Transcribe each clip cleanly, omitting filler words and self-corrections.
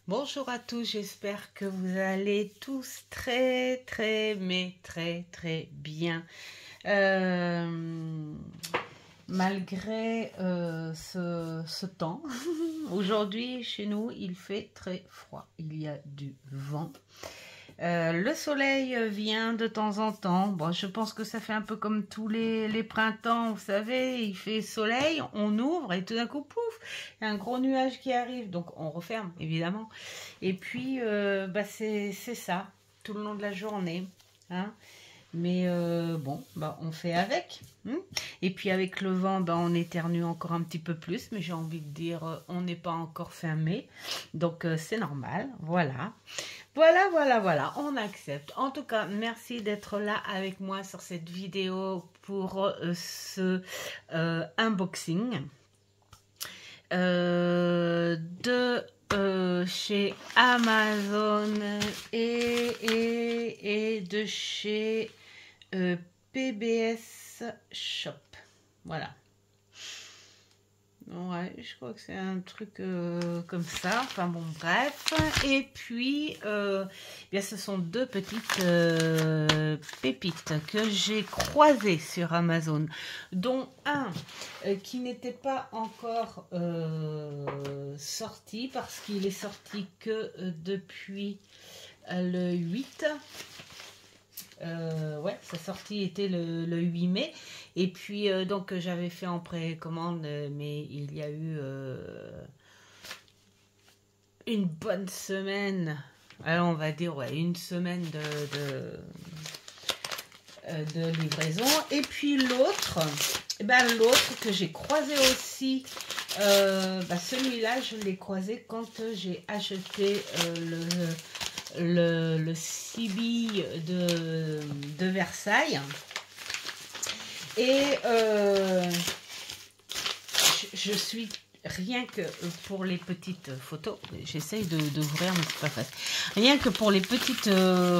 Bonjour à tous, j'espère que vous allez tous très bien. Malgré ce temps, aujourd'hui chez nous il fait très froid, il y a du vent. Le soleil vient de temps en temps. Bon, je pense que ça fait un peu comme tous les printemps, vous savez, il fait soleil, on ouvre et tout d'un coup, pouf, il y a un gros nuage qui arrive, donc on referme évidemment. Et puis, c'est ça, tout le long de la journée. Hein. Mais bon, on fait avec. Et puis avec le vent, on éternue encore un petit peu plus. Mais j'ai envie de dire, on n'est pas encore fin mai. Donc c'est normal, voilà. Voilà, on accepte. En tout cas, merci d'être là avec moi sur cette vidéo pour ce unboxing de chez Amazon et de chez PBS Shop. Voilà. Ouais, je crois que c'est un truc comme ça. Enfin bon, bref. Et puis, bien, ce sont deux petites pépites que j'ai croisées sur Amazon, dont un qui n'était pas encore sorti parce qu'il est sorti que depuis le 8. Ouais, sa sortie était le 8 mai. Et puis, donc, j'avais fait en précommande, mais il y a eu une bonne semaine. Alors, on va dire, ouais, une semaine de livraison. Et puis, l'autre, l'autre que j'ai croisé aussi, celui-là, je l'ai croisé quand j'ai acheté le CB de Versailles. Et je suis rien que pour les petites photos, j'essaye d'ouvrir mais c'est pas facile. Rien que pour les petites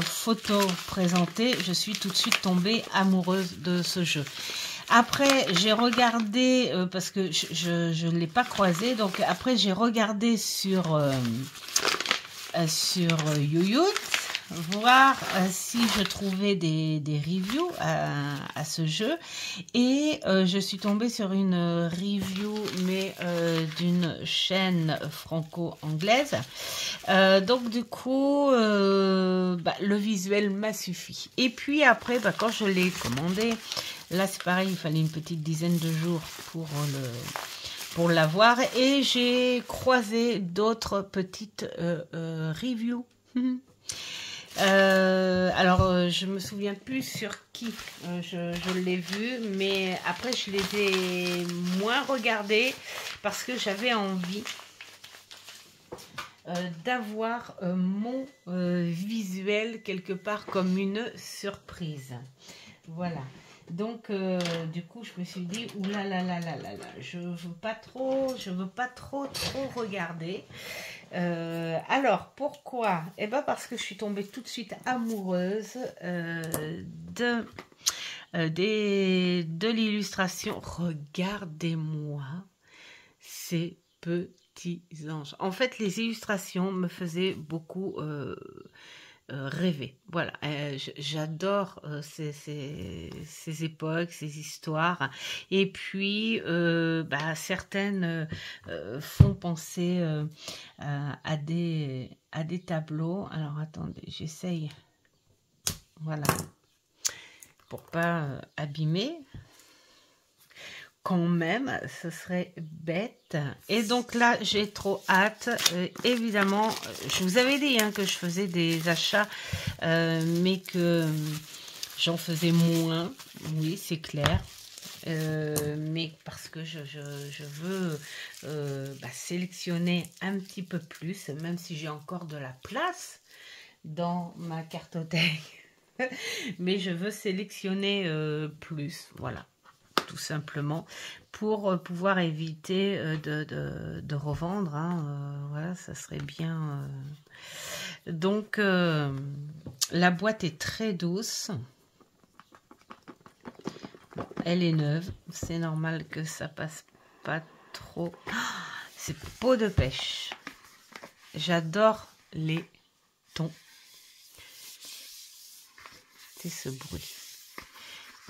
photos présentées, je suis tout de suite tombée amoureuse de ce jeu. Après, j'ai regardé, parce que je ne l'ai pas croisé, donc après j'ai regardé sur YouYout, voir si je trouvais des reviews à ce jeu, et je suis tombée sur une review mais d'une chaîne franco-anglaise, donc du coup le visuel m'a suffi. Et puis après, quand je l'ai commandé, là c'est pareil, il fallait une petite dizaine de jours pour l'avoir, et j'ai croisé d'autres petites reviews. Alors, je me souviens plus sur qui je l'ai vu, mais après je les ai moins regardés parce que j'avais envie d'avoir mon visuel quelque part comme une surprise. Voilà. Donc du coup je me suis dit oulala, je veux pas trop regarder. Alors pourquoi? Eh ben parce que je suis tombée tout de suite amoureuse de l'illustration. Regardez-moi ces petits anges. En fait, les illustrations me faisaient beaucoup rêver. Voilà, j'adore ces époques, ces histoires. Et puis, certaines font penser à des tableaux. Alors, attendez, j'essaye. Voilà, pour pas abîmer. Quand même, ce serait bête. Et donc là, j'ai trop hâte. Évidemment, je vous avais dit que je faisais des achats, mais que j'en faisais moins. Oui, c'est clair. Mais parce que je veux sélectionner un petit peu plus, même si j'ai encore de la place dans ma cartothèque. Mais je veux sélectionner plus. Voilà. Tout simplement pour pouvoir éviter de revendre. Voilà, ça serait bien. Donc, la boîte est très douce. Bon, elle est neuve. C'est normal que ça passe pas trop. C'est peau de pêche. J'adore les tons. C'est ce bruit.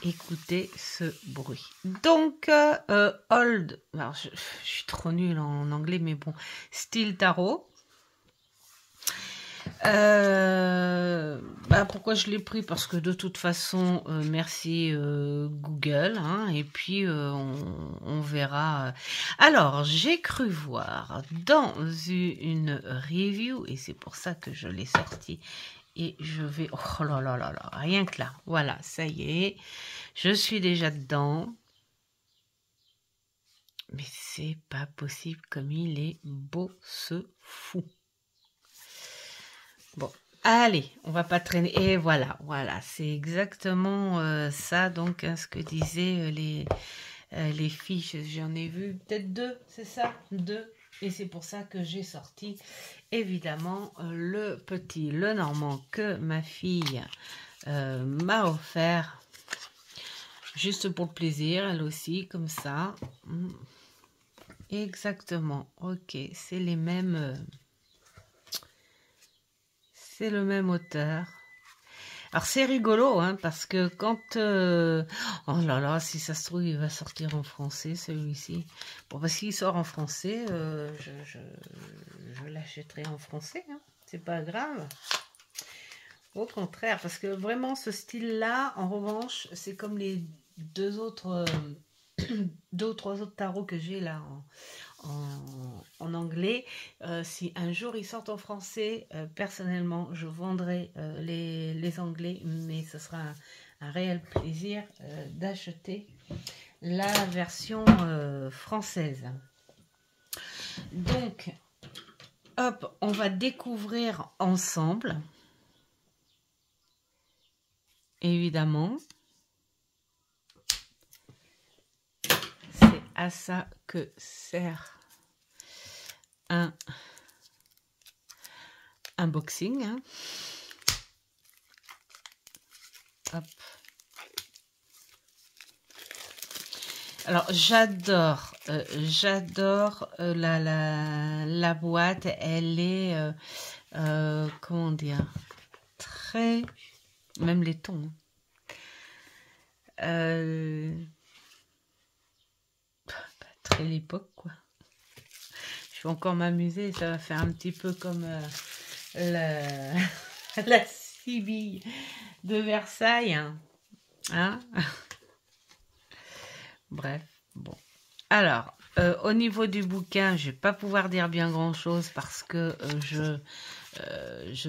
Écoutez ce bruit. Donc, Old, alors je suis trop nulle en anglais, mais bon, Style Tarot. Pourquoi je l'ai pris? Parce que de toute façon, merci Google, hein, et puis on verra. Alors, j'ai cru voir dans une review, et c'est pour ça que je l'ai sorti, et je vais... Oh là là là là, rien que là, voilà, ça y est, je suis déjà dedans. Mais c'est pas possible comme il est beau ce fou. Bon, allez, on va pas traîner. Et voilà, voilà, c'est exactement ça, donc, hein, ce que disaient les fiches. J'en ai vu peut-être 2, c'est ça? 2. Et c'est pour ça que j'ai sorti, évidemment, le petit Lenormand que ma fille m'a offert. Juste pour le plaisir, elle aussi, comme ça. Exactement, ok, c'est les mêmes... c'est le même auteur. Alors c'est rigolo, hein, parce que quand... oh là là, si ça se trouve, il va sortir en français, celui-ci. Bon, parce qu'il sort en français, je l'achèterai en français, hein. C'est pas grave. Au contraire, parce que vraiment, ce style-là, en revanche, c'est comme les deux autres... 2 ou 3 autres tarots que j'ai là en anglais. Si un jour ils sortent en français, personnellement je vendrai les anglais, mais ce sera un réel plaisir d'acheter la version française. Donc hop, on va découvrir ensemble, évidemment. C'est à ça que sert un unboxing, hein. Hop. Alors j'adore la boîte. Elle est comment dire, très, même les tons, très l'époque, quoi. Je vais encore m'amuser, ça va faire un petit peu comme la Sibylle de Versailles, hein. Bref, bon. Alors, au niveau du bouquin, je vais pas pouvoir dire bien grand-chose parce que je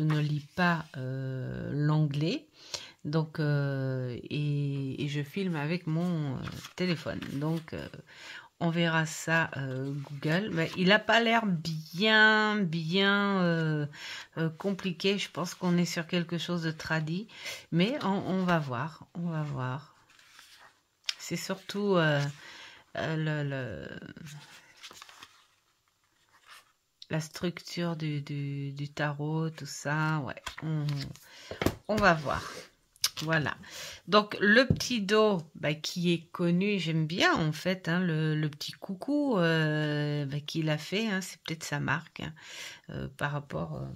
ne lis pas l'anglais. Donc, et je filme avec mon téléphone. Donc, on verra ça Google. Mais il n'a pas l'air bien compliqué. Je pense qu'on est sur quelque chose de tradi. Mais on va voir. On va voir. C'est surtout la structure du tarot, tout ça. Ouais, on va voir. Voilà, donc le petit dos qui est connu, j'aime bien en fait, hein, le petit coucou qu'il a fait, hein, c'est peut-être sa marque, hein, par rapport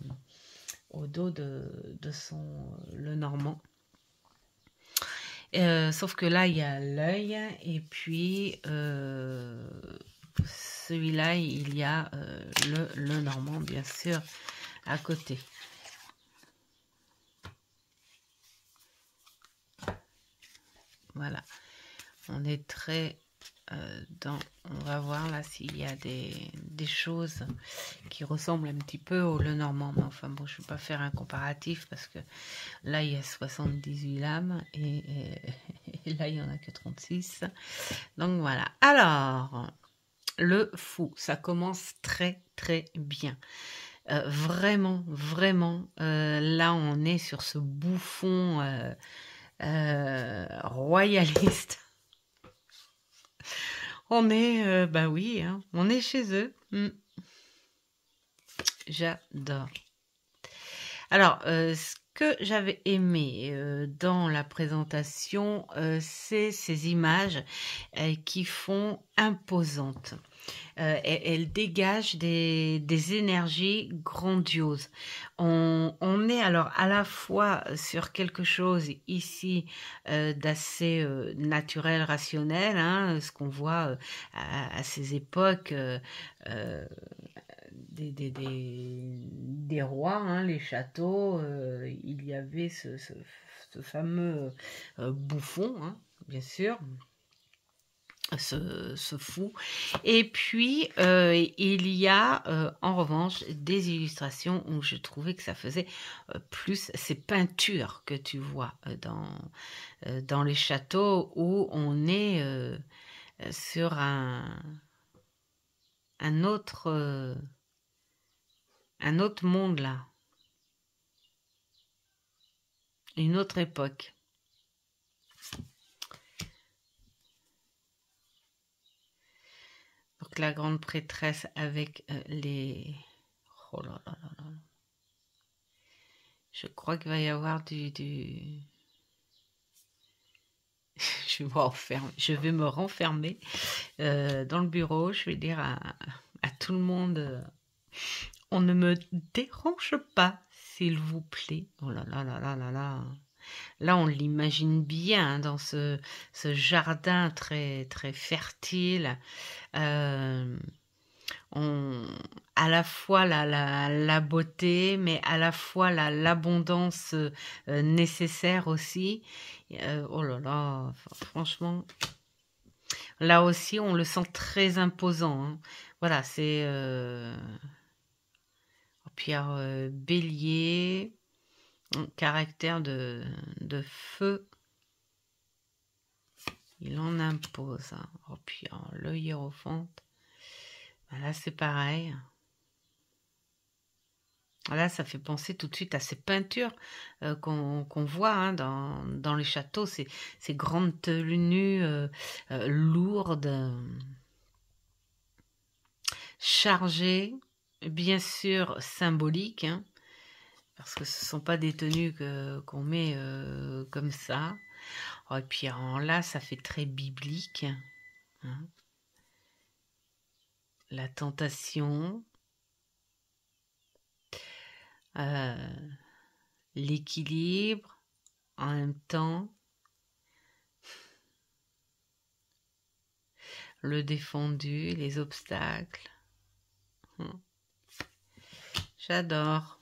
au dos de son Lenormand. Sauf que là il y a l'œil et puis celui-là il y a le Lenormand bien sûr à côté. Voilà, on est très dans... On va voir là s'il y a des choses qui ressemblent un petit peu au Lenormand. Mais enfin bon, je ne vais pas faire un comparatif parce que là, il y a 78 lames et là, il n'y en a que 36. Donc voilà. Alors, le fou, ça commence très très bien. Vraiment, là, on est sur ce bouffon... royaliste. On est, bah oui, hein, on est chez eux. J'adore. Alors, ce que j'avais aimé dans la présentation, c'est ces images qui font imposantes. elle dégage des énergies grandioses. On est alors à la fois sur quelque chose ici d'assez naturel, rationnel, hein, ce qu'on voit à ces époques des rois, hein, les châteaux, il y avait ce fameux bouffon, hein, bien sûr, ce fou. Et puis, il y a en revanche des illustrations où je trouvais que ça faisait plus ces peintures que tu vois dans les châteaux où on est sur un autre monde là, une autre époque. Donc la grande prêtresse avec les... Oh là là là là. Je crois qu'il va y avoir du... Je vais me renfermer dans le bureau. Je vais dire à tout le monde, on ne me dérange pas, s'il vous plaît. Oh là là là là là là. Là, on l'imagine bien hein, dans ce jardin très, très fertile. À la fois la beauté, mais à la fois l'abondance nécessaire aussi. Oh là là, franchement, là aussi, on le sent très imposant. Hein. Voilà, c'est Pierre Bélier, caractère de feu. Il en impose. Hein. Oh, puis le hiérophante. Là, c'est pareil. Là, ça fait penser tout de suite à ces peintures qu'on voit hein, dans les châteaux, ces grandes tenues lourdes, chargées, bien sûr symboliques, hein, parce que ce ne sont pas des tenues qu'on met comme ça. Oh, et puis là, ça fait très biblique. Hein. La tentation, l'équilibre, en même temps, le défendu, les obstacles. J'adore.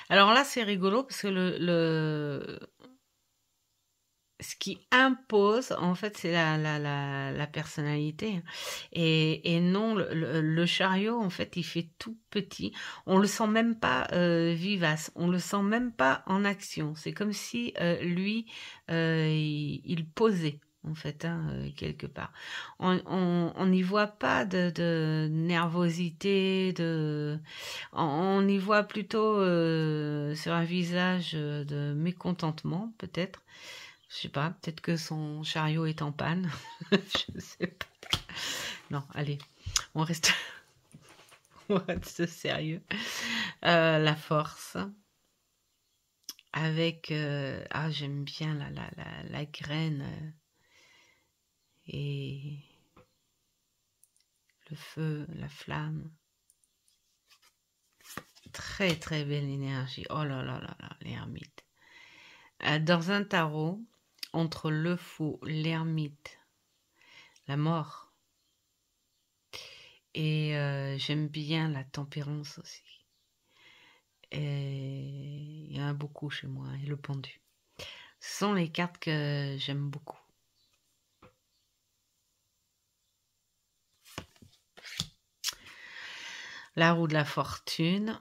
Alors là, c'est rigolo parce que ce qui impose, en fait, c'est la personnalité. Et non, le chariot, en fait, il fait tout petit. On le sent même pas vivace. On le sent même pas en action. C'est comme si lui, il posait. En fait, hein, quelque part. On n'y voit pas de nervosité, on y voit plutôt sur un visage de mécontentement, peut-être. Je sais pas, peut-être que son chariot est en panne. Je sais pas. Non, allez, on reste sérieux. La force. Avec... j'aime bien la graine. Et le feu, la flamme. Très, très belle énergie. Oh là là là là, l'ermite. Dans un tarot, entre le fou, l'ermite, la mort, et j'aime bien la tempérance aussi. Et il y en a beaucoup chez moi, et le pendu. Ce sont les cartes que j'aime beaucoup. La roue de la fortune.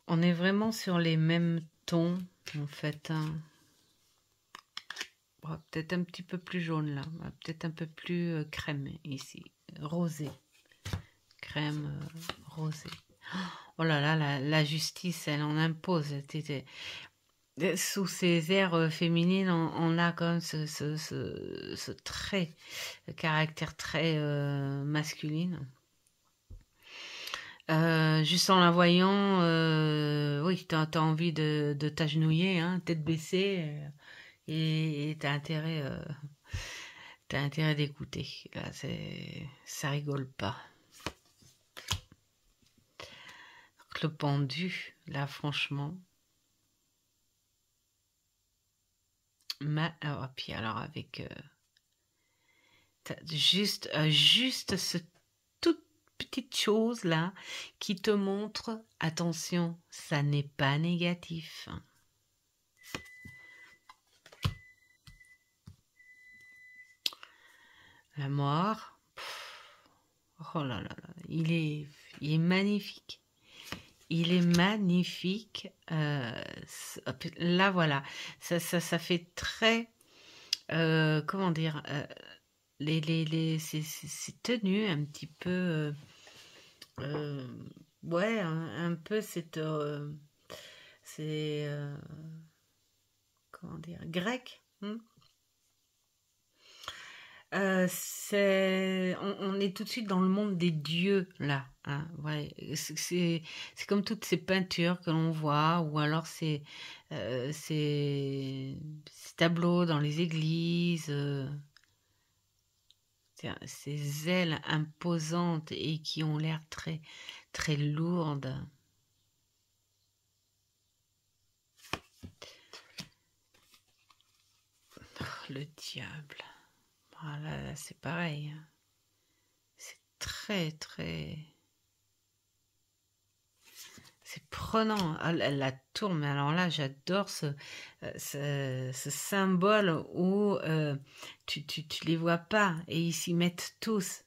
On est vraiment sur les mêmes tons, en fait. Hein. Oh, peut-être un petit peu plus jaune, là. Peut-être un peu plus crème, ici. Rosé. Crème rosé. Oh là là, la justice, elle en impose. Sous ces airs féminines, on a quand même ce trait, le caractère très masculine. Juste en la voyant, oui, t'as envie de t'agenouiller, hein, tête baissée, et t'as intérêt T'as intérêt d'écouter. Là, ça rigole pas. Donc, le pendu, là, franchement. Puis alors, avec juste ce toute petite chose là qui te montre, attention, ça n'est pas négatif. La mort, oh là là là, il est magnifique. Il est magnifique. Là, voilà. Ça fait très... comment dire c'est tenu un petit peu... ouais, un peu cette... c'est... comment dire grec. On est tout de suite dans le monde des dieux là, hein, ouais. C'est comme toutes ces peintures que l'on voit, ou alors ces tableaux dans les églises, ces ailes imposantes et qui ont l'air très très lourdes. Oh, le diable. Voilà, c'est pareil. C'est très, très... C'est prenant. Ah, la tour, mais alors là, j'adore ce symbole où tu les vois pas et ils s'y mettent tous.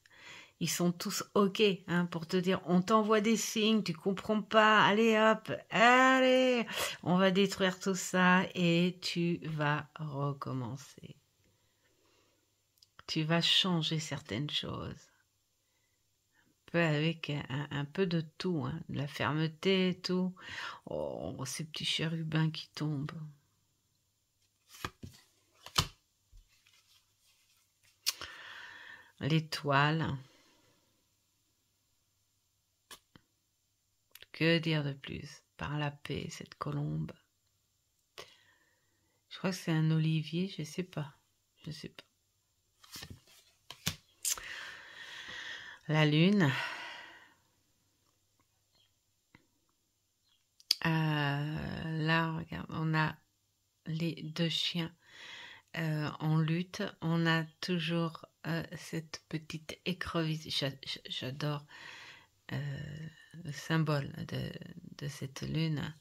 Ils sont tous OK, hein, pour te dire, on t'envoie des signes, tu comprends pas, allez hop, allez, on va détruire tout ça et tu vas recommencer. Tu vas changer certaines choses. Un peu avec un peu de tout, hein, de la fermeté, tout. Oh, ces petits chérubins qui tombent. L'étoile. Que dire de plus? Par la paix, cette colombe. Je crois que c'est un olivier, je sais pas. Je sais pas. La lune. Là, regarde, on a les deux chiens en lutte. On a toujours cette petite écrevisse. J'adore le symbole de cette lune.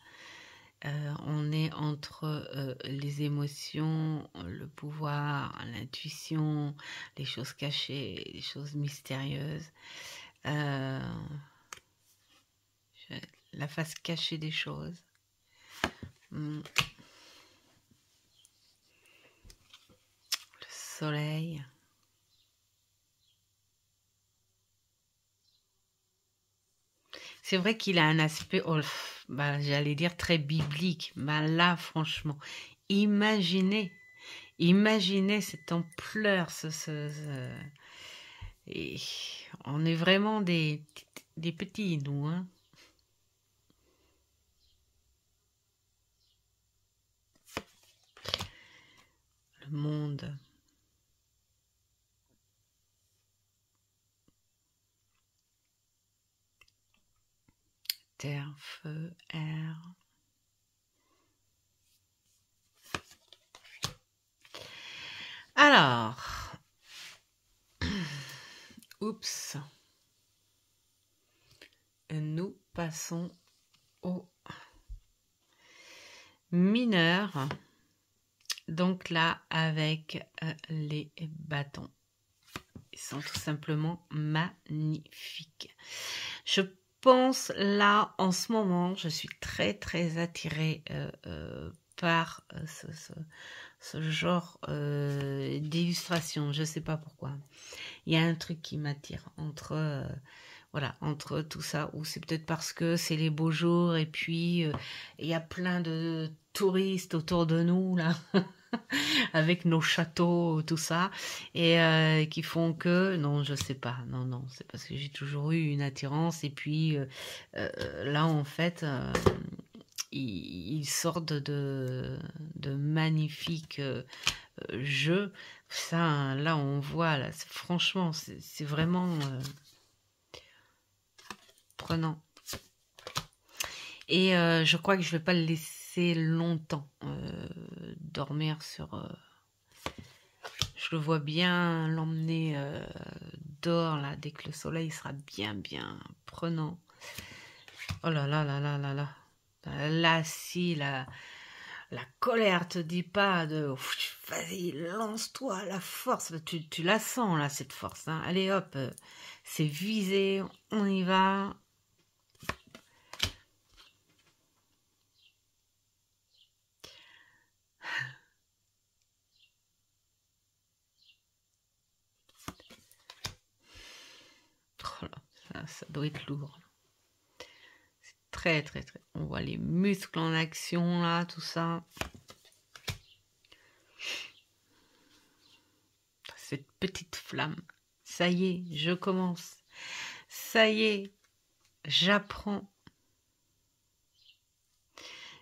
On est entre les émotions, le pouvoir, l'intuition, les choses cachées, les choses mystérieuses. La face cachée des choses. Le soleil. C'est vrai qu'il a un aspect, j'allais dire très biblique. Mais là, franchement, imaginez cette ampleur, et on est vraiment des petits, nous, hein. Le monde. Terre, feu, air. Alors, oups, nous passons au mineur. Donc là, avec les bâtons. Ils sont tout simplement magnifiques. Je pense là, en ce moment, je suis très très attirée par ce genre d'illustration. Je ne sais pas pourquoi. Il y a un truc qui m'attire entre... voilà, entre tout ça, ou c'est peut-être parce que c'est les beaux jours et puis il y a plein de touristes autour de nous là, avec nos châteaux, tout ça, et qui font que, non, je sais pas, non, c'est parce que j'ai toujours eu une attirance et puis là en fait, ils sortent de magnifiques jeu. Ça, là, on voit, là, franchement, c'est vraiment prenant. Et je crois que je vais pas le laisser longtemps dormir sur... je le vois bien l'emmener dehors, là, dès que le soleil sera bien prenant. Oh là là là là là là. Là, si, la colère te dit pas de... Vas-y, lance-toi, la force. Tu la sens, là, cette force. Hein. Allez, hop, c'est visé, on y va. Oh là, ça doit être lourd. Très. On voit les muscles en action, là, tout ça. Cette petite flamme. Ça y est, je commence. Ça y est, j'apprends.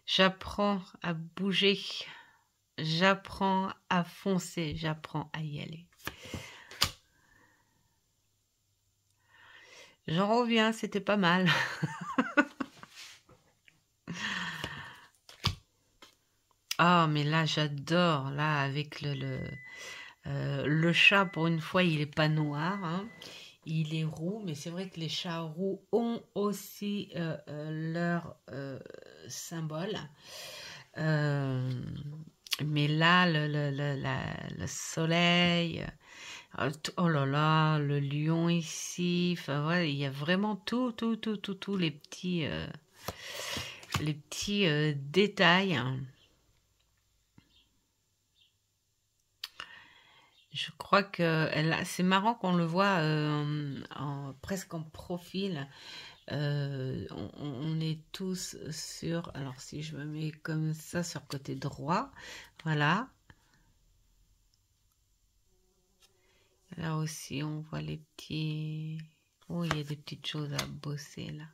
J'apprends à bouger. J'apprends à foncer. J'apprends à y aller. J'en reviens, c'était pas mal. Ah, mais là, j'adore. Là, avec le chat, pour une fois, il n'est pas noir. Hein. Il est roux, mais c'est vrai que les chats roux ont aussi leur symbole. Mais là, le soleil, oh là là, le lion ici, enfin ouais, il y a vraiment tous les petits détails. Je crois que c'est marrant qu'on le voit presque en profil. On est tous sur... Alors si je me mets comme ça sur le côté droit, voilà. Là aussi, on voit les petits... Oh, il y a des petites choses à bosser là.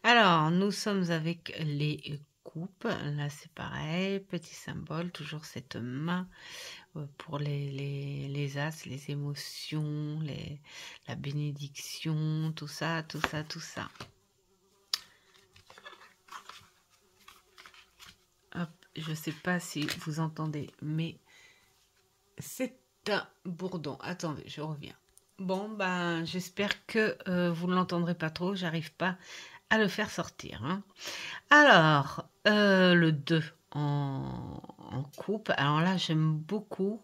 Alors, nous sommes avec les coupes. Là, c'est pareil. Petit symbole, toujours cette main pour les as, les émotions, la bénédiction, tout ça. Hop, je sais pas si vous entendez, mais c'est un bourdon. Attendez, je reviens. Bon, ben, j'espère que vous ne l'entendrez pas trop. J'arrive pas à le faire sortir. Hein. Alors, le 2 en coupe. Alors là, j'aime beaucoup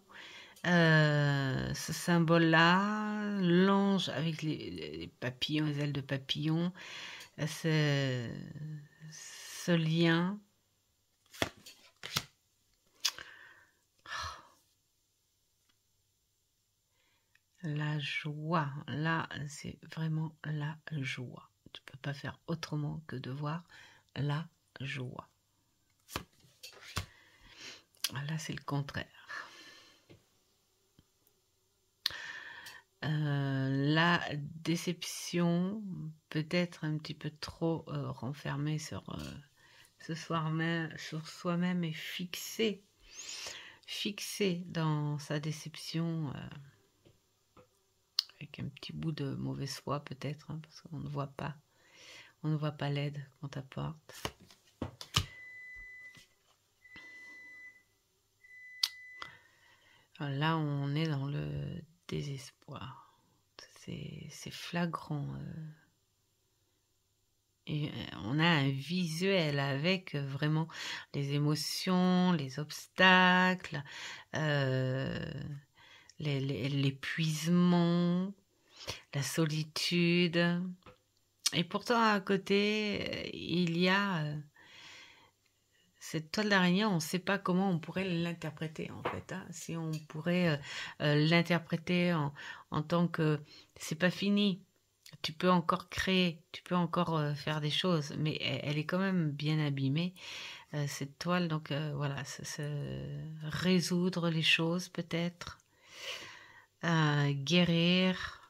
ce symbole-là. L'ange avec les papillons, les ailes de papillon. Ce lien. La joie, là, c'est vraiment la joie. Tu peux pas faire autrement que de voir la joie. Là, c'est le contraire. La déception, peut-être un petit peu trop renfermée sur soi-même et fixé dans sa déception. Avec un petit bout de mauvaise foi peut-être, hein, parce qu'on ne voit pas l'aide qu'on t'apporte. Là, on est dans le désespoir. C'est flagrant. Et on a un visuel avec vraiment les émotions, les obstacles, l'épuisement, la solitude. Et pourtant, à côté, il y a cette toile d'araignée, on ne sait pas comment on pourrait l'interpréter, en fait. Hein. Si on pourrait l'interpréter en tant que c'est pas fini, tu peux encore créer, tu peux encore faire des choses, mais elle est quand même bien abîmée, cette toile. Donc voilà, résoudre les choses peut-être, guérir.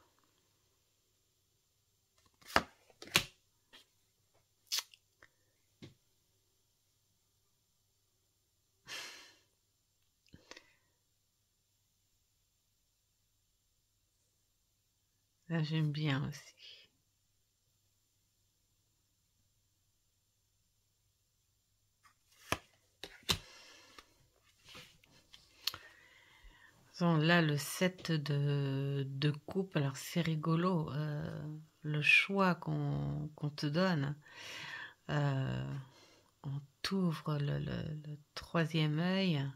Là, j'aime bien aussi. Bon, là, le set de coupe, alors c'est rigolo, le choix qu'on te donne. On t'ouvre le troisième œil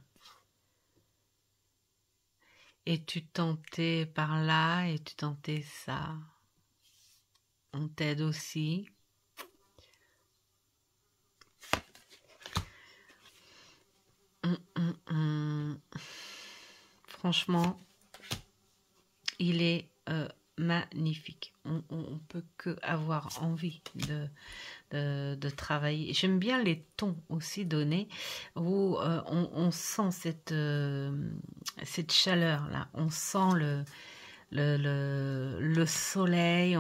et tu tentais par là et tu tentais ça. On t'aide aussi. Franchement, il est magnifique. On peut que avoir envie de travailler. J'aime bien les tons aussi donnés où on sent cette chaleur-là. On sent le soleil.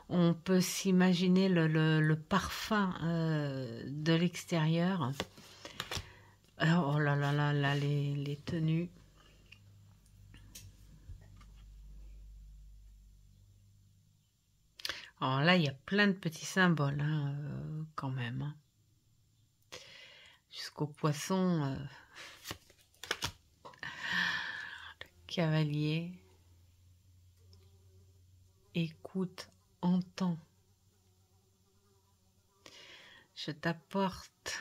On peut s'imaginer le parfum de l'extérieur. Oh là là là là, les tenues. Alors là, il y a plein de petits symboles, hein, quand même. Hein. Jusqu'au poisson, le cavalier. Écoute, entends. Je t'apporte.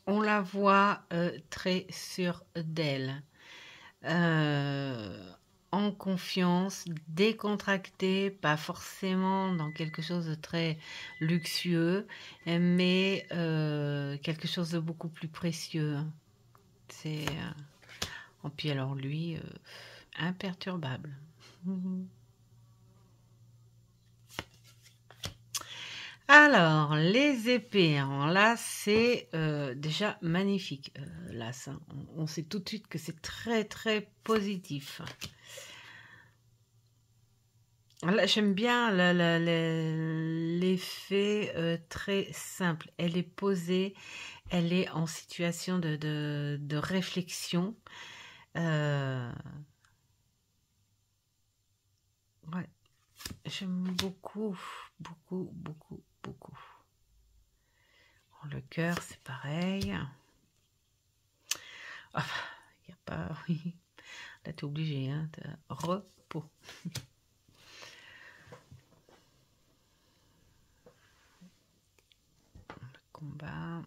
On la voit très sûre d'elle. En confiance, décontractée, pas forcément dans quelque chose de très luxueux, mais quelque chose de beaucoup plus précieux. C'est et puis alors lui, imperturbable. Alors, les épées, alors là, c'est déjà magnifique. Là, ça, on sait tout de suite que c'est très, très positif. Là, j'aime bien l'effet très simple. Elle est posée, elle est en situation de réflexion. Ouais, j'aime beaucoup, beaucoup, beaucoup, beaucoup. Le cœur, c'est pareil. Il n'y a pas... Oui. Là, tu es obligé. Hein, repos. Le combat.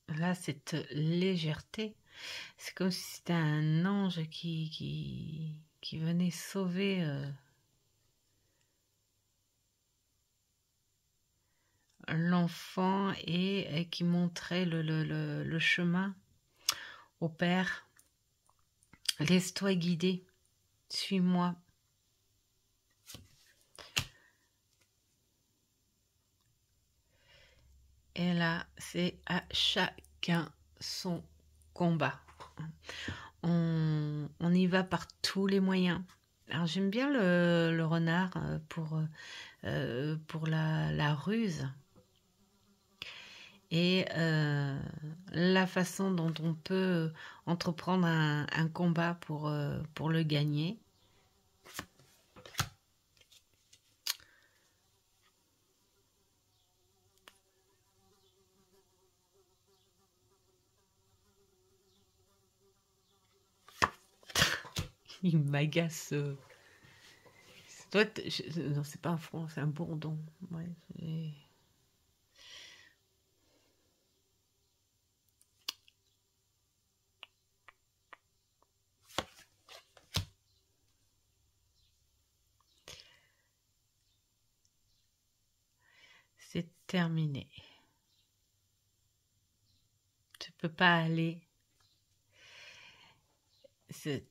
Là, cette légèreté. C'est comme si c'était un ange qui venait sauver... l'enfant et qui montrait le chemin au père. Laisse-toi guider, suis-moi. Et là, c'est à chacun son combat. On y va par tous les moyens. Alors j'aime bien le renard pour la ruse. Et la façon dont on peut entreprendre un combat pour le gagner. Il m'agace. Toi, non, c'est pas un front, c'est un bourdon. Ouais, c'est terminé. Tu peux pas aller.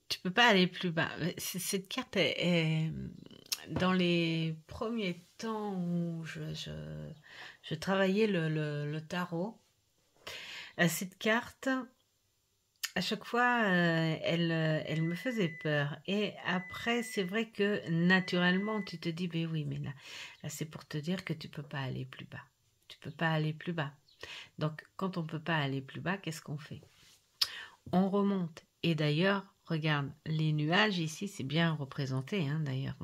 Tu peux pas aller plus bas. Cette carte est dans les premiers temps où je travaillais le tarot. Cette carte, à chaque fois, elle me faisait peur. Et après, c'est vrai que naturellement, tu te dis, ben oui, mais là c'est pour te dire que tu peux pas aller plus bas. Tu peux pas aller plus bas. Donc, quand on peut pas aller plus bas, qu'est-ce qu'on fait? On remonte. Et d'ailleurs, regarde, les nuages ici, c'est bien représenté, hein, d'ailleurs.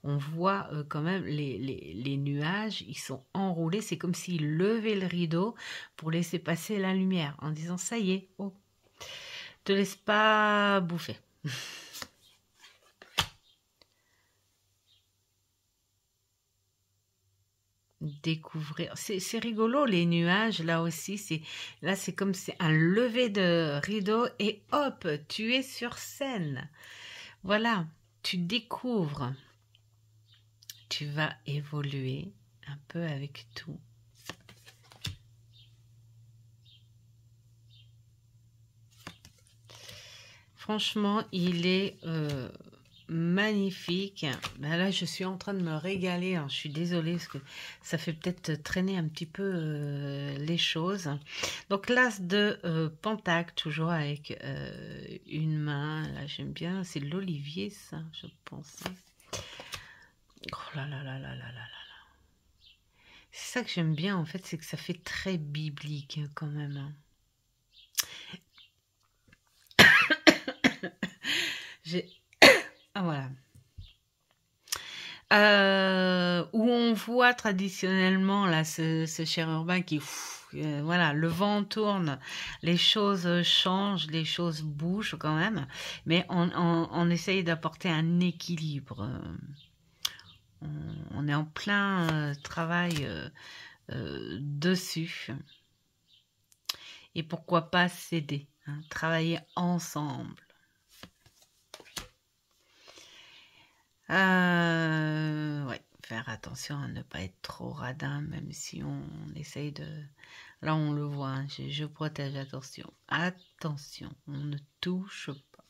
On voit quand même les nuages, ils sont enroulés. C'est comme s'ils levaient le rideau pour laisser passer la lumière en disant, ça y est, oh, te laisse pas bouffer. Découvrir. C'est rigolo, les nuages, là aussi. Là, c'est comme c'est un lever de rideau et hop, tu es sur scène. Voilà, tu découvres. Tu vas évoluer un peu avec tout. Franchement, il est magnifique. Ben là, je suis en train de me régaler. Alors, je suis désolée parce que ça fait peut-être traîner un petit peu les choses. Donc, l'as de Pentacle, toujours avec une main. Là, j'aime bien. C'est l'olivier, ça, je pense. Oh là là là là là là là. C'est ça que j'aime bien, en fait, c'est que ça fait très biblique, quand même. Ah, voilà. Où on voit traditionnellement là ce chérubin qui voilà, le vent tourne, les choses changent, les choses bougent quand même, mais on essaye d'apporter un équilibre. On est en plein travail dessus. Et pourquoi pas s'aider, hein, travailler ensemble. Ouais, faire attention à ne pas être trop radin, même si on essaye de... Là, on le voit, hein, je protège, attention. Attention, on ne touche pas.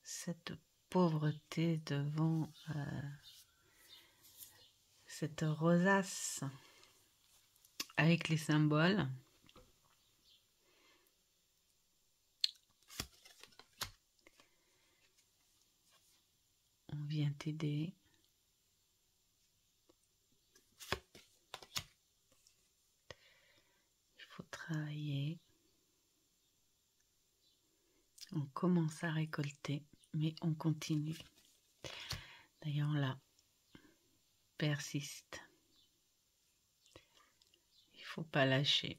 Cette pauvreté devant cette rosace avec les symboles. On vient t'aider. Il faut travailler. On commence à récolter, mais on continue. D'ailleurs, là, persiste. Il ne faut pas lâcher.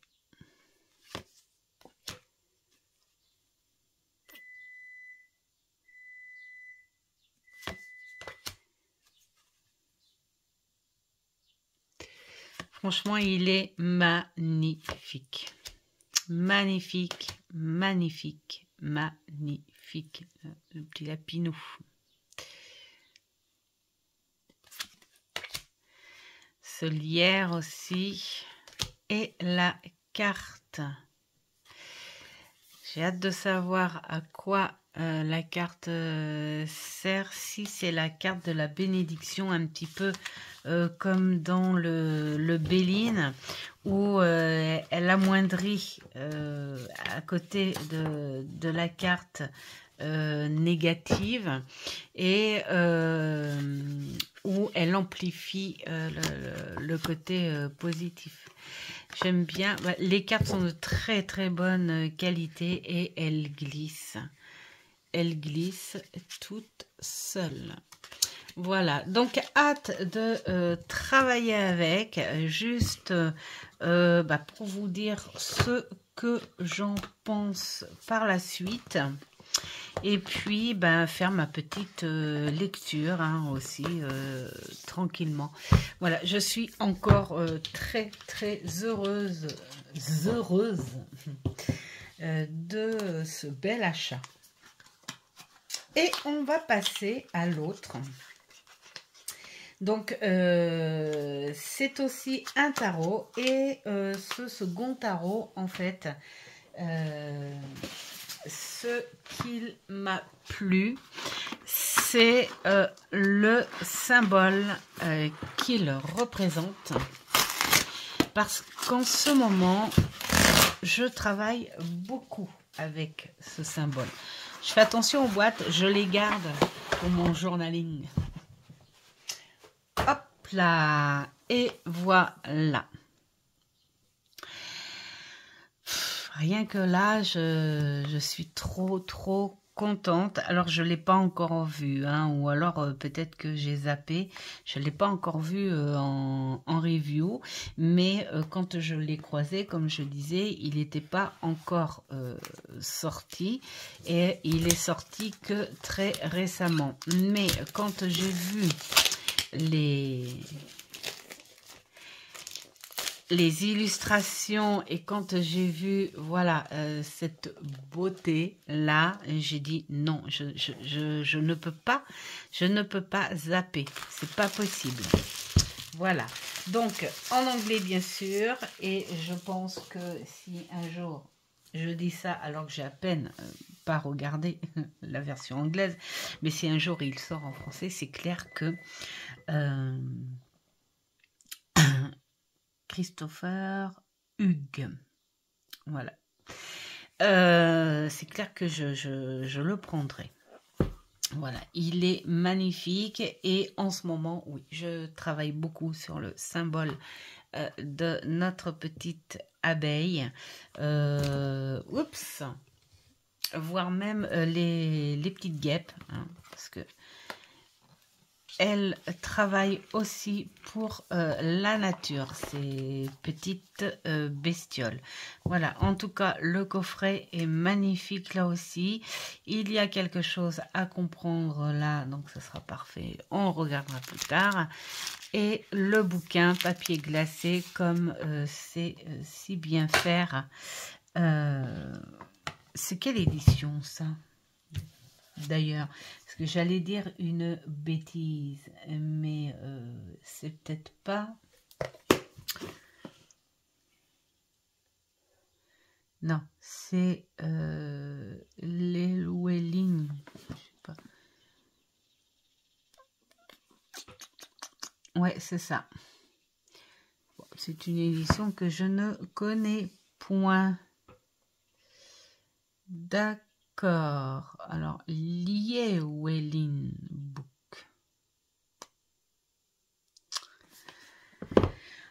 Franchement, il est magnifique. Magnifique, magnifique, magnifique. Le petit lapinou. Ce lierre aussi. Et la carte. J'ai hâte de savoir à quoi la carte sert. Si c'est la carte de la bénédiction, un petit peu comme dans le Béline, où elle amoindrit à côté de la carte négative et où elle amplifie le côté positif. J'aime bien. Les cartes sont de très très bonne qualité et elles glissent. Elles glissent toutes seules. Voilà, donc hâte de travailler avec, juste pour vous dire ce que j'en pense par la suite. Et puis, faire ma petite lecture aussi, tranquillement. Voilà, je suis encore très, très heureuse de ce bel achat. Et on va passer à l'autre. Donc, c'est aussi un tarot. Et ce second tarot, en fait... ce qu'il m'a plu, c'est le symbole qu'il représente. Parce qu'en ce moment, je travaille beaucoup avec ce symbole. Je fais attention aux boîtes, je les garde pour mon journaling. Hop là, et voilà. Rien que là, je suis trop contente. Alors, je ne l'ai pas encore vu, hein, ou alors peut-être que j'ai zappé. Je ne l'ai pas encore vu en review, mais quand je l'ai croisé, comme je disais, il n'était pas encore sorti et il est sorti que très récemment. Mais quand j'ai vu les illustrations et quand j'ai vu voilà cette beauté là, j'ai dit non, je ne peux pas zapper, c'est pas possible. Voilà, donc en anglais bien sûr, et je pense que si un jour je dis ça alors que j'ai à peine pas regardé la version anglaise, mais si un jour il sort en français, c'est clair que Christopher Hughes. Voilà. C'est clair que je le prendrai. Voilà, il est magnifique et en ce moment, oui, je travaille beaucoup sur le symbole de notre petite abeille. Oups, voire même les petites guêpes, hein, parce que elle travaille aussi pour la nature, ces petites bestioles. Voilà, en tout cas, le coffret est magnifique là aussi. Il y a quelque chose à comprendre là, donc ce sera parfait. On regardera plus tard. Et le bouquin papier glacé, comme c'est si bien faire. C'est quelle édition ça ? D'ailleurs, parce que j'allais dire une bêtise, mais c'est peut-être pas. Non, c'est les Llewellyn. Je sais pas. Ouais, c'est ça. Bon, c'est une édition que je ne connais point. D'accord. Alors, Llewellyn Book.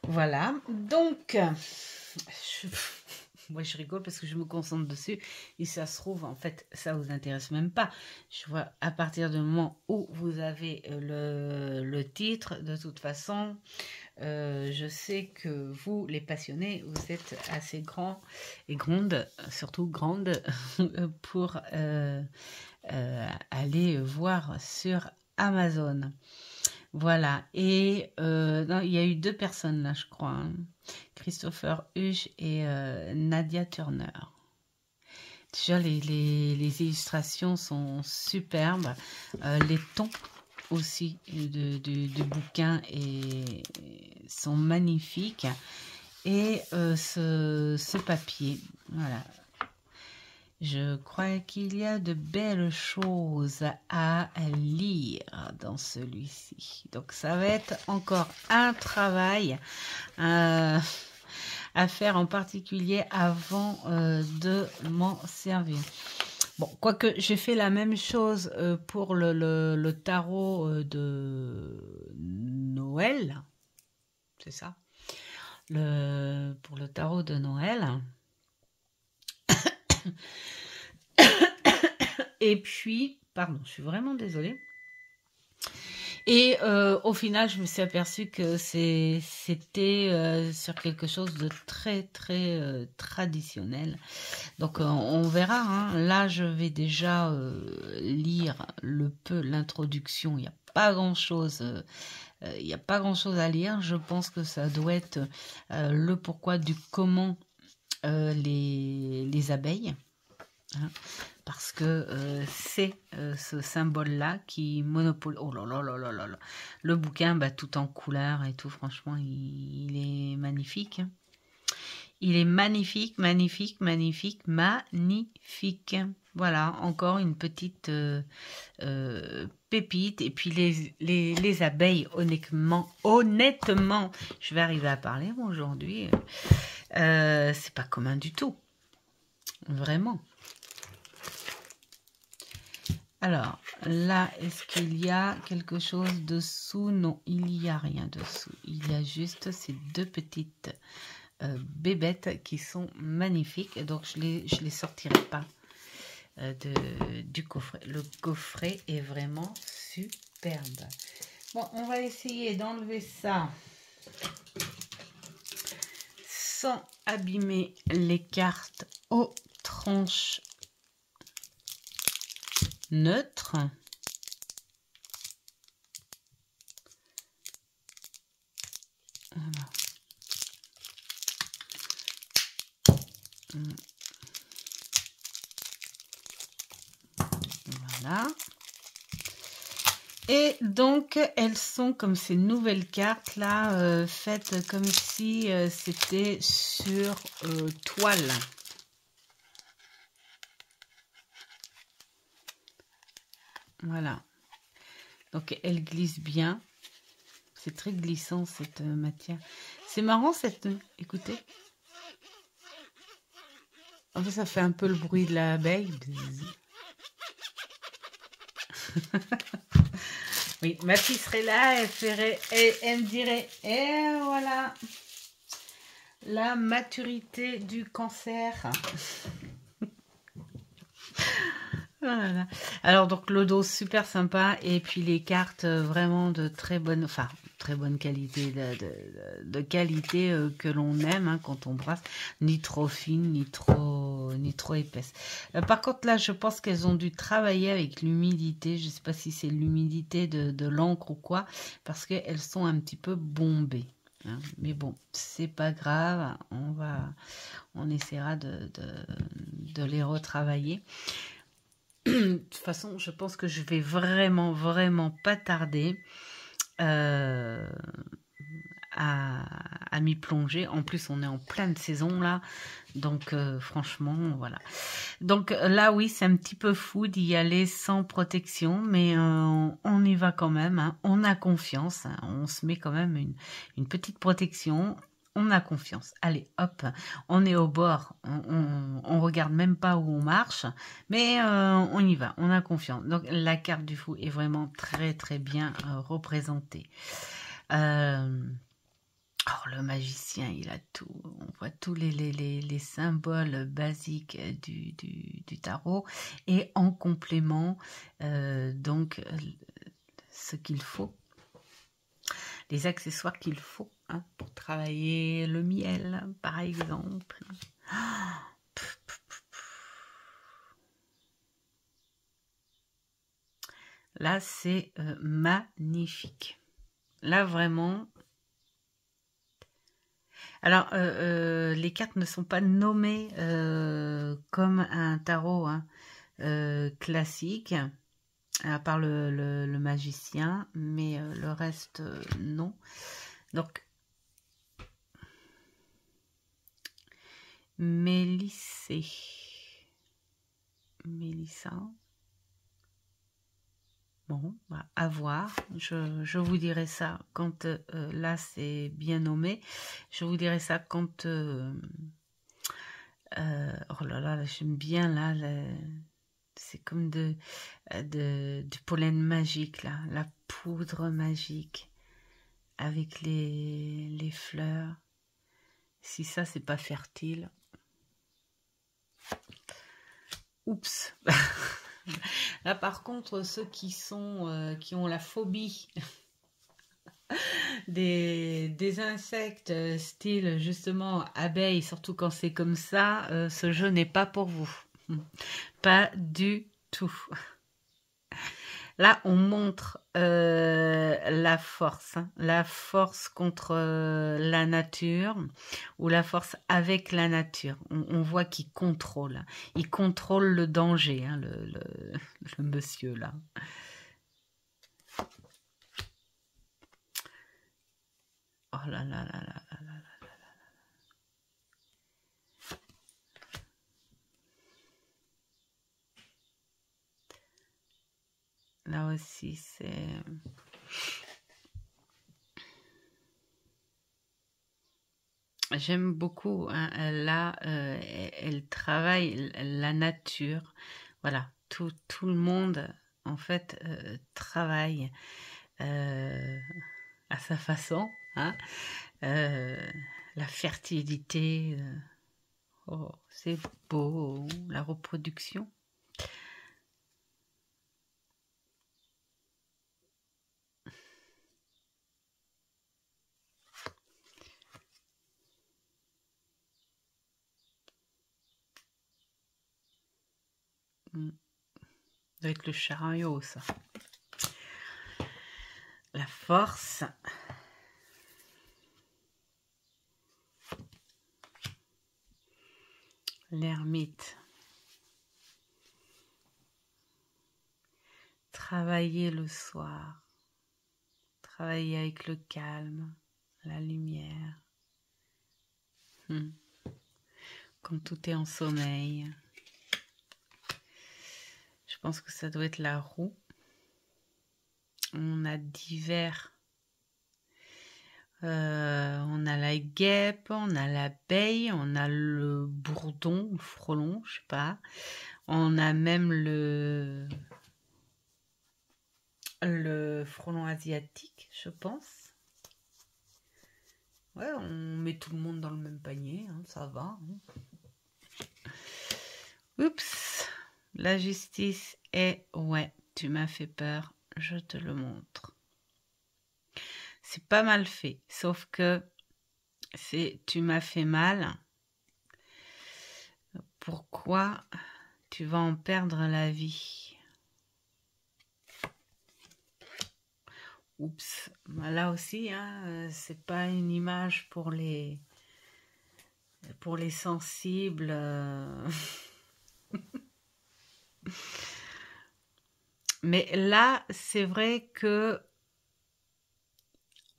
Voilà. Donc, moi je rigole parce que je me concentre dessus et ça se trouve, en fait, ça vous intéresse même pas. Je vois à partir du moment où vous avez le titre, de toute façon, je sais que vous, les passionnés, vous êtes assez grands et grandes, surtout grandes, pour aller voir sur Amazon. Voilà, et non, il y a eu 2 personnes là, je crois, hein. Christopher Hughes et Nadia Turner. Déjà, les illustrations sont superbes, les tons aussi du bouquin sont magnifiques, et ce papier, voilà. Je crois qu'il y a de belles choses à lire dans celui-ci. Donc, ça va être encore un travail à faire, en particulier avant de m'en servir. Bon, quoique j'ai fait la même chose pour le tarot de Noël. C'est ça. Pour le tarot de Noël. Et puis, pardon, je suis vraiment désolée. Et au final, je me suis aperçue que c'était sur quelque chose de très traditionnel. Donc on verra, hein. Là, je vais déjà lire l'introduction. Il n'y a pas grand-chose. Il n'y a pas grand-chose à lire. Je pense que ça doit être le pourquoi du comment les abeilles. Hein, parce que c'est ce symbole-là qui monopolise. Oh là là là là là là. Le bouquin, bah, tout en couleur et tout, franchement, il est magnifique. Il est magnifique, magnifique, magnifique, magnifique. Voilà, encore une petite pépite. Et puis les abeilles, honnêtement, je vais arriver à parler aujourd'hui. C'est pas commun du tout. Vraiment. Alors, là, est-ce qu'il y a quelque chose dessous? Non, il n'y a rien dessous. Il y a juste ces deux petites bébêtes qui sont magnifiques. Donc, je les sortirai pas du coffret. Le coffret est vraiment superbe. Bon, on va essayer d'enlever ça sans abîmer les cartes aux tranches neutres. Voilà. Voilà. Et donc, elles sont comme ces nouvelles cartes là, faites comme si c'était sur toile. Voilà. Donc, elles glissent bien. C'est très glissant cette matière. C'est marrant cette... Écoutez. En fait, ça fait un peu le bruit de l'abeille. Oui, ma fille serait là, elle me dirait, et voilà, la maturité du cancer. Voilà. Alors donc le dos super sympa et puis les cartes vraiment de très bonne, enfin très bonne qualité, de qualité que l'on aime hein, quand on brasse, ni trop fine ni trop épaisse. Par contre là je pense qu'elles ont dû travailler avec l'humidité, je sais pas si c'est l'humidité de l'encre ou quoi, parce qu'elles sont un petit peu bombées. Hein. Mais bon, c'est pas grave, on essaiera de les retravailler. De toute façon, je pense que je vais vraiment pas tarder à m'y plonger. En plus, on est en pleine saison là. Donc, franchement, voilà. Donc là, oui, c'est un petit peu fou d'y aller sans protection. Mais on y va quand même. Hein. On a confiance. Hein. On se met quand même une petite protection. On a confiance. Allez, hop, on est au bord. On regarde même pas où on marche, mais on y va. On a confiance. Donc la carte du fou est vraiment très bien représentée. Oh, le magicien, il a tout. On voit tous les symboles basiques du tarot et en complément, donc ce qu'il faut. Les accessoires qu'il faut hein, pour travailler le miel, par exemple. Là, c'est magnifique. Là, vraiment... Alors, les cartes ne sont pas nommées comme un tarot hein, classique, à part le magicien, mais le reste, non. Donc, Mélissa. Bon, bah, à voir. Je vous dirai ça quand là c'est bien nommé. Je vous dirai ça quand... oh là là, j'aime bien là. C'est comme du pollen magique là. La poudre magique avec les fleurs. Si ça c'est pas fertile. Oups. Là par contre ceux qui ont la phobie des insectes style justement abeilles, surtout quand c'est comme ça, ce jeu n'est pas pour vous. Pas du tout. Là, on montre la force contre la nature ou la force avec la nature. On voit qu'il contrôle. Il contrôle le danger, hein, le monsieur là. Oh là là là là là là. Là aussi, c'est... j'aime beaucoup. Hein. Là, elle travaille la nature. Voilà, tout le monde, en fait, travaille à sa façon. Hein. Euh, la fertilité, oh, c'est beau, la reproduction. Ça doit être le chariot, ça. La force. L'ermite. Travailler le soir. Travailler avec le calme, la lumière. Quand tout est en sommeil. Je pense que ça doit être la roue. On a divers. On a la guêpe, on a l'abeille, on a le bourdon, le frelon, je sais pas. On a même le frelon asiatique, je pense. Ouais, on met tout le monde dans le même panier, hein, ça va. Hein. Oups, la justice est... Ouais, tu m'as fait peur, je te le montre. C'est pas mal fait, sauf que c'est tu m'as fait mal. Pourquoi tu vas en perdre la vie? Oups, là aussi, hein, c'est pas une image pour les sensibles. Mais là, c'est vrai que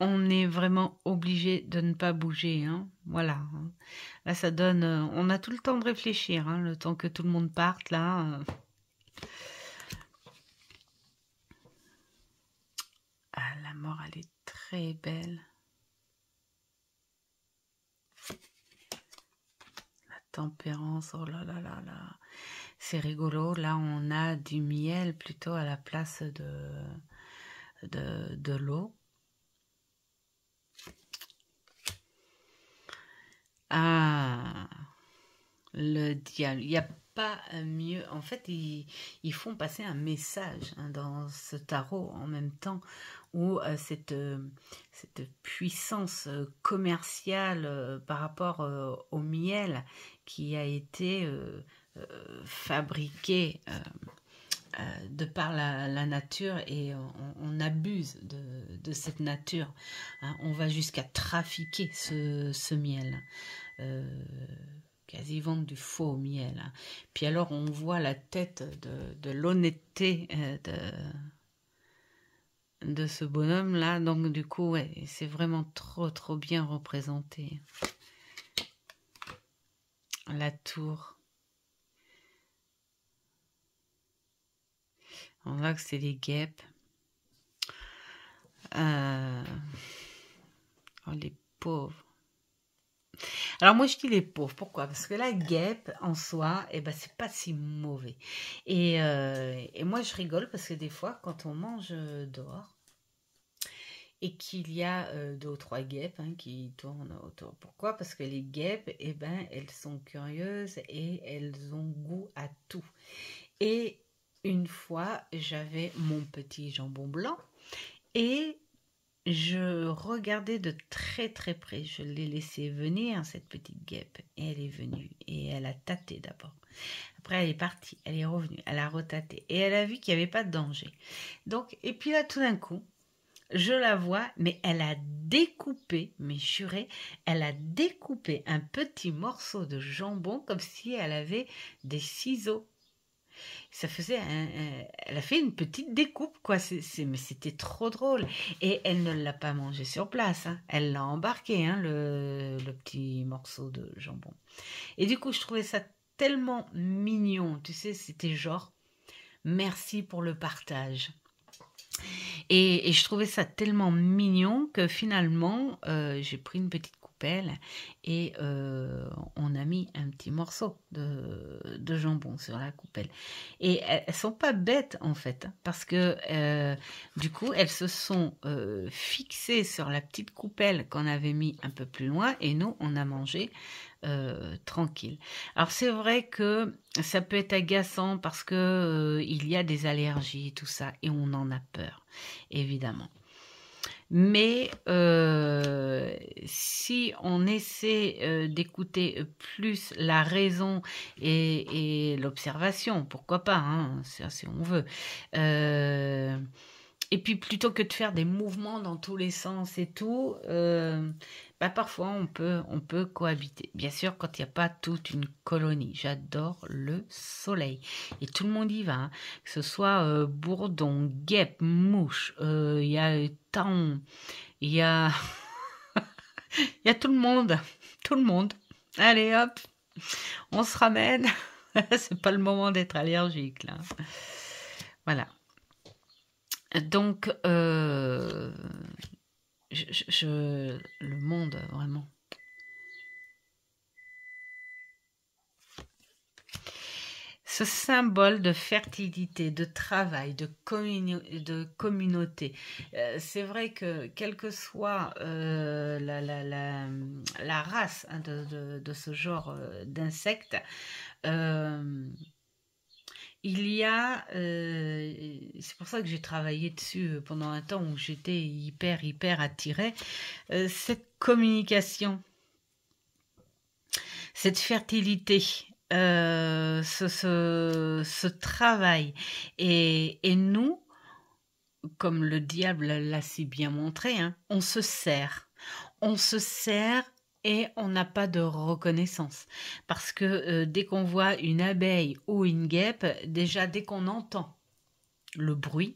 on est vraiment obligé de ne pas bouger. Hein. Voilà. Là, ça donne... on a tout le temps de réfléchir, hein, le temps que tout le monde parte, là. Ah, la mort, elle est très belle. La tempérance, oh là là là là. C'est rigolo. Là, on a du miel plutôt à la place de l'eau. Ah, le diable. Il n'y a pas mieux. En fait, ils font passer un message hein, dans ce tarot en même temps où cette puissance commerciale par rapport au miel qui a été fabriqué de par la nature et on abuse de cette nature. Hein. On va jusqu'à trafiquer ce miel. Quasi vendre du faux miel. Hein. Puis alors on voit la tête de l'honnêteté de ce bonhomme là. Donc du coup, ouais, c'est vraiment trop bien représenté. La tour. On voit que c'est les guêpes. Oh, les pauvres. Alors moi je dis les pauvres, pourquoi? Parce que la guêpe en soi, eh ben, c'est pas si mauvais. Et moi je rigole parce que des fois quand on mange dehors et qu'il y a 2 ou 3 guêpes hein, qui tournent autour. Pourquoi? Parce que les guêpes, eh ben, elles sont curieuses et elles ont goût à tout. Et une fois, j'avais mon petit jambon blanc et je regardais de très près. Je l'ai laissé venir, cette petite guêpe. Et elle est venue. Et elle a tâté d'abord. Après, elle est partie. Elle est revenue. Elle a retâté. Et elle a vu qu'il n'y avait pas de danger. Donc, et puis là, tout d'un coup, je la vois, mais elle a découpé, mais juré, elle a découpé un petit morceau de jambon comme si elle avait des ciseaux. Ça faisait elle a fait une petite découpe quoi, mais c'était trop drôle et elle ne l'a pas mangé sur place, hein. Elle l'a embarqué hein, le petit morceau de jambon. Et du coup je trouvais ça tellement mignon, tu sais, c'était genre merci pour le partage. Et je trouvais ça tellement mignon que finalement j'ai pris une petite coupe. coupelle et on a mis un petit morceau de jambon sur la coupelle. Et elles sont pas bêtes en fait, parce que du coup elles se sont fixées sur la petite coupelle qu'on avait mis un peu plus loin et nous on a mangé tranquille. Alors c'est vrai que ça peut être agaçant parce que il y a des allergies, tout ça, et on en a peur, évidemment. Mais si on essaie d'écouter plus la raison et l'observation, pourquoi pas, hein, ça, si on veut. Et puis plutôt que de faire des mouvements dans tous les sens et tout, bah parfois on peut cohabiter. Bien sûr, quand il n'y a pas toute une colonie. J'adore le soleil. Et tout le monde y va, hein. Que ce soit bourdon, guêpe, mouche, il y a taon, il y a... il y a tout le monde. Tout le monde. Allez hop, on se ramène. C'est pas le moment d'être allergique là. Voilà. Donc, le monde, vraiment. Ce symbole de fertilité, de travail, de communauté, c'est vrai que quelle que soit la race, hein, de ce genre d'insectes, il y a, c'est pour ça que j'ai travaillé dessus pendant un temps où j'étais hyper attirée, cette communication, cette fertilité, ce travail. Et nous, comme le diable l'a si bien montré, hein, on se sert. On se sert et on n'a pas de reconnaissance. Parce que dès qu'on voit une abeille ou une guêpe, déjà dès qu'on entend le bruit,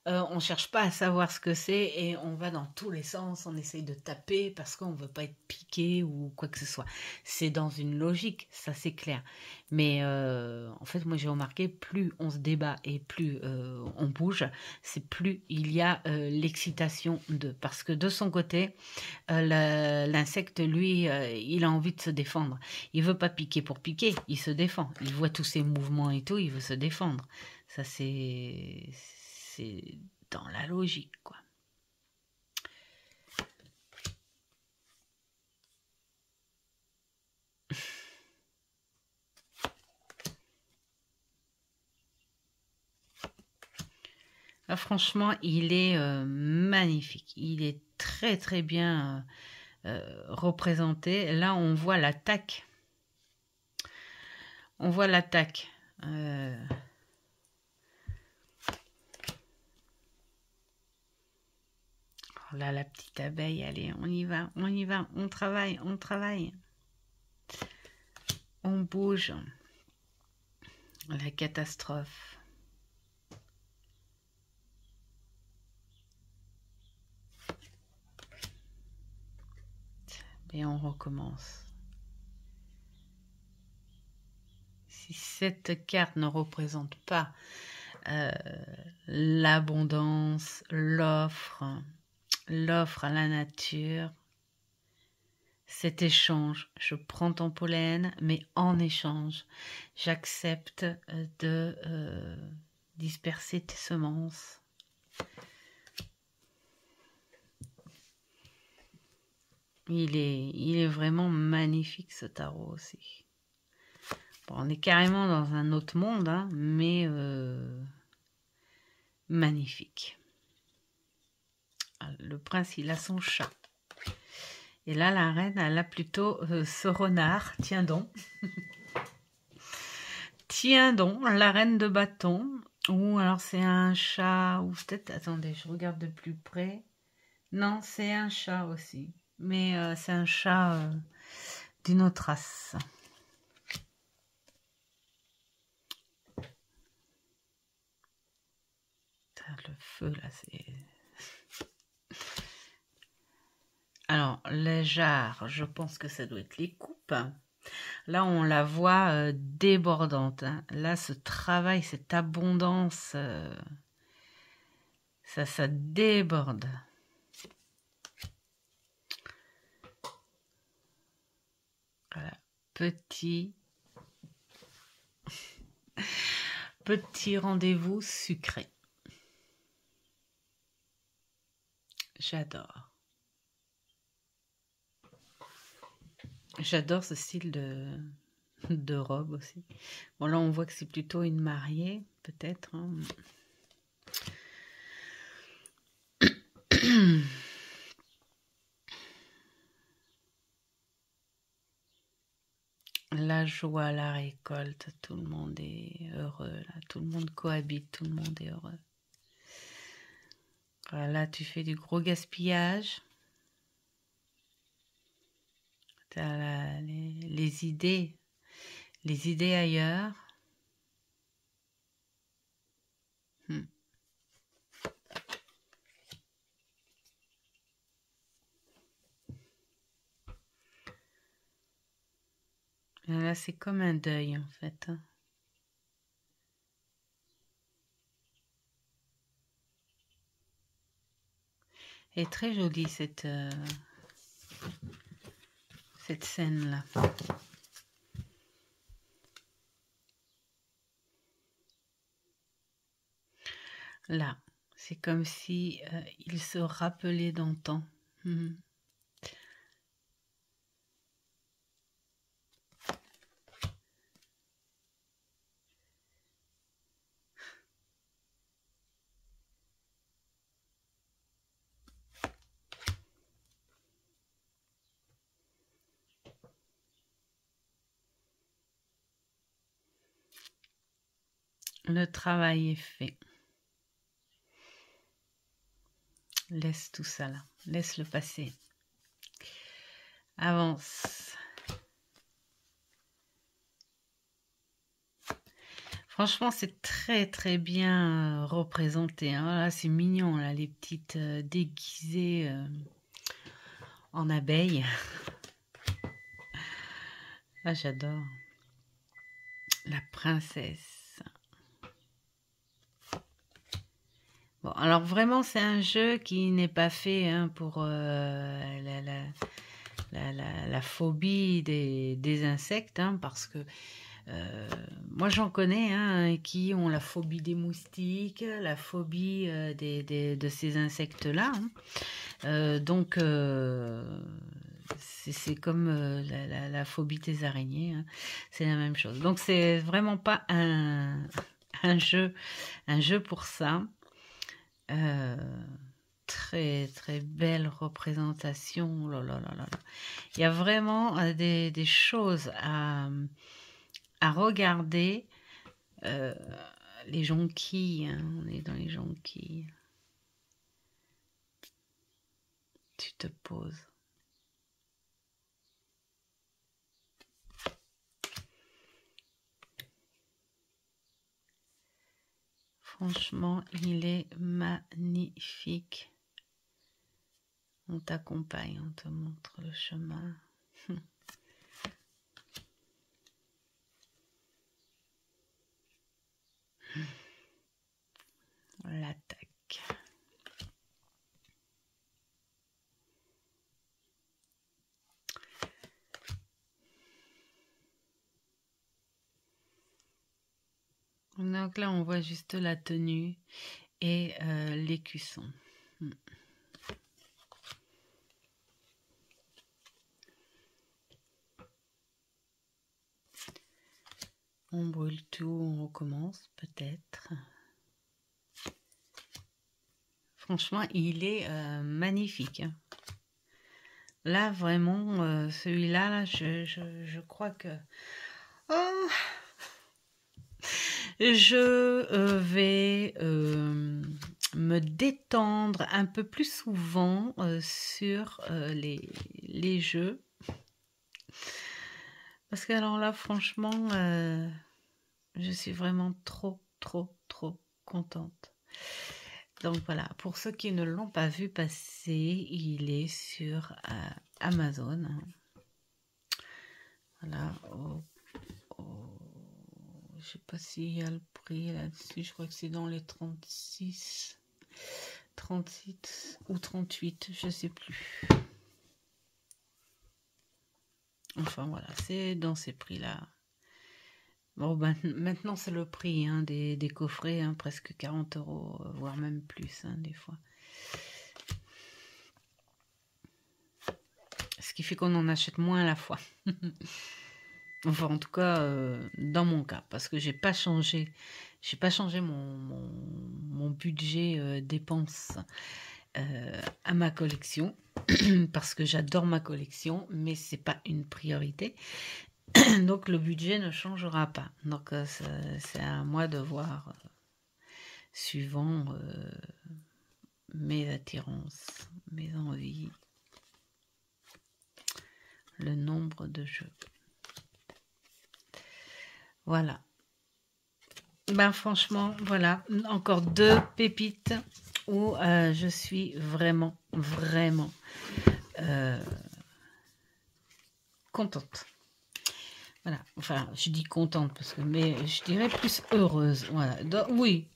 on ne cherche pas à savoir ce que c'est et on va dans tous les sens, on essaye de taper parce qu'on ne veut pas être piqué ou quoi que ce soit. C'est dans une logique, ça c'est clair. Mais en fait, moi j'ai remarqué, plus on se débat et plus on bouge, c'est plus il y a l'excitation de. Parce que de son côté, l'insecte, lui, il a envie de se défendre. Il veut pas piquer pour piquer, il se défend. Il voit tous ses mouvements et tout, il veut se défendre. Ça c'est dans la logique, quoi. Là, franchement, il est magnifique. Il est très bien représenté. Là, on voit l'attaque. On voit l'attaque. Oh là, la petite abeille, allez, on y va, on travaille, on bouge. La catastrophe. Et on recommence. Si cette carte ne représente pas l'abondance, l'offre à la nature, cet échange, je prends ton pollen, mais en échange, j'accepte de disperser tes semences. Il est vraiment magnifique ce tarot aussi. Bon, on est carrément dans un autre monde, hein, mais magnifique. Le prince, il a son chat. Et là, la reine, elle a plutôt ce renard. Tiens donc. Tiens donc, la reine de bâton. Ou alors c'est un chat. Ou peut-être, attendez, je regarde de plus près. Non, c'est un chat aussi. Mais c'est un chat d'une autre race. Le feu, là, c'est... Alors, les jarres, je pense que ça doit être les coupes. Là, on la voit débordante. Hein. Là, ce travail, cette abondance, ça déborde. petit rendez-vous sucré. J'adore. J'adore ce style de robe aussi. Bon, là, on voit que c'est plutôt une mariée, peut-être. Hein. La joie, la récolte, tout le monde est heureux. Là. Tout le monde cohabite, tout le monde est heureux. Voilà, tu fais du gros gaspillage. Tu as les idées ailleurs. Là, c'est comme un deuil, en fait. Elle est très jolie, cette scène-là. Là, c'est comme si il se rappelait d'antan. Le travail est fait. Laisse tout ça là. Laisse-le passer. Avance. Franchement, c'est très très bien représenté. Hein. Là, c'est mignon, là, les petites déguisées en abeilles. Ah, j'adore. La princesse. Bon, alors vraiment, c'est un jeu qui n'est pas fait hein, pour la phobie des insectes, hein, parce que moi j'en connais hein, qui ont la phobie des moustiques, la phobie de ces insectes-là. Hein. Donc c'est comme la phobie des araignées, hein. C'est la même chose. Donc c'est vraiment pas un jeu pour ça. Très très belle représentation. Oh là, là, là, là. Il y a vraiment des choses à regarder. Les jonquilles, hein, on est dans les jonquilles. Tu te poses. Franchement, il est magnifique. On t'accompagne, on te montre le chemin. L'attaque. Donc là, on voit juste la tenue et l'écusson. On brûle tout, on recommence peut-être. Franchement, il est magnifique. Là, vraiment, celui-là, là, je crois que... Oh, je vais me détendre un peu plus souvent sur les jeux. Parce que alors là, franchement, je suis vraiment trop contente. Donc voilà, pour ceux qui ne l'ont pas vu passer, il est sur Amazon. Voilà. Je sais pas s'il y a le prix là-dessus. Je crois que c'est dans les 36 ou 38, je sais plus. Enfin voilà, c'est dans ces prix-là. Bon, ben, maintenant c'est le prix hein, des coffrets, hein, presque 40 €, voire même plus hein, des fois. Ce qui fait qu'on en achète moins à la fois. Enfin en tout cas dans mon cas, parce que j'ai pas changé mon budget dépenses à ma collection, parce que j'adore ma collection, mais c'est pas une priorité. Donc le budget ne changera pas. Donc c'est à moi de voir suivant mes attirances, mes envies, le nombre de jeux. Voilà. Ben franchement, voilà, encore 2 pépites où je suis vraiment contente. Voilà, enfin, je dis contente parce que, mais je dirais plus heureuse. Voilà, donc, oui,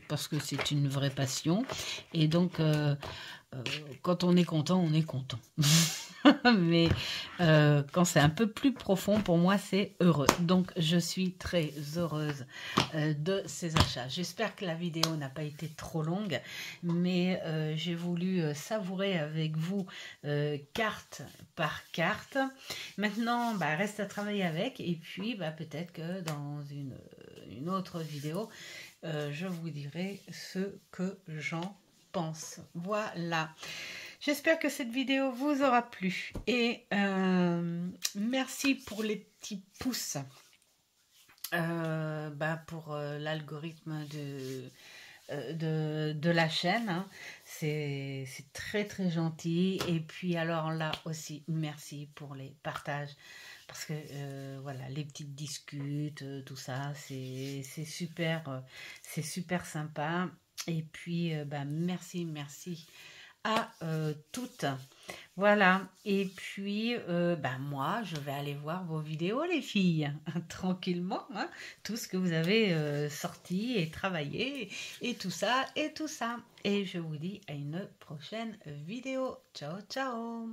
parce que c'est une vraie passion et donc quand on est content, on est content. Mais quand c'est un peu plus profond, pour moi, c'est heureux. Donc, je suis très heureuse de ces achats. J'espère que la vidéo n'a pas été trop longue, mais j'ai voulu savourer avec vous carte par carte. Maintenant, bah, reste à travailler avec. Et puis, bah, peut-être que dans une autre vidéo, je vous dirai ce que j'en pense. Voilà. J'espère que cette vidéo vous aura plu et merci pour les petits pouces pour l'algorithme de la chaîne. Hein. C'est très gentil. Et puis alors là aussi, merci pour les partages. Parce que voilà, les petites discutes, tout ça, c'est super sympa. Et puis, merci à toutes. Voilà, et puis moi je vais aller voir vos vidéos les filles, tranquillement, hein, tout ce que vous avez sorti et travaillé et tout ça. Et je vous dis à une prochaine vidéo. Ciao ciao.